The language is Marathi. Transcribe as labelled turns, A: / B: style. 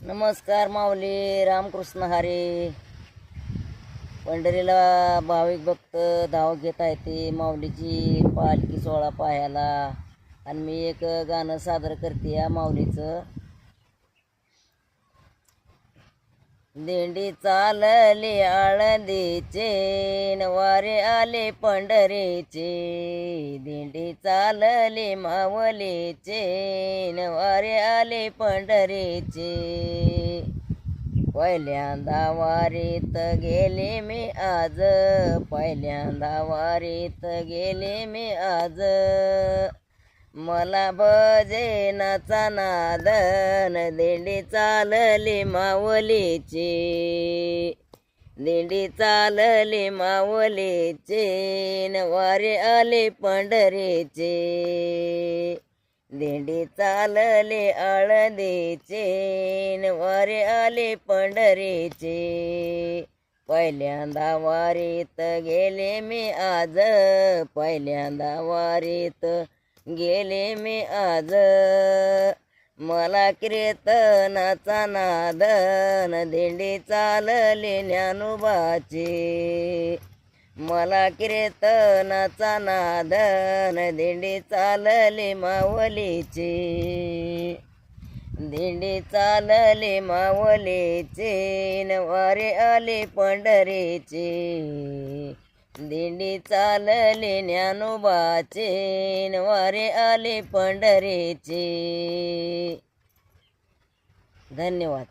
A: नमस्कार माऊली, रामकृष्ण हरी. पंढरीला भाविक भक्त धाव घेत आहे ते माऊलीची पालखी सोहळा पाहायला. आणि मी एक गाणं सादर करते या माऊलीचं. दिंडी चालली आळंदीचे, वारे आले पंढरीचे. दिंडी चालली माऊलीचे, वारे आले पंढरीचे. पहिल्यांदा वारीत गेले मी आज, पहिल्यांदा वारीत गेले मी आज. मला भजनाचा नादन, दिंडी चालली माऊलीची. दिंडी चालली माऊलीची, वारे आले पंढरीचे. दिंडी चालले आळंदीचे, वारे आले पंढरीचे. पहिल्यांदा वारीत गेले मी आज, पहिल्यांदा वारीत गेले मी आज. मला कीर्तनाचा नादन, दिंडी चालली ज्ञानोबाची. मला कीर्तनाचा नादन, दिंडी चालली माऊलीची. दिंडी चालली माऊलीची, वारे आले पंढरीची. दिंडी चालली ज्ञानोबाची, वारे आले पंढरीची. धन्यवाद.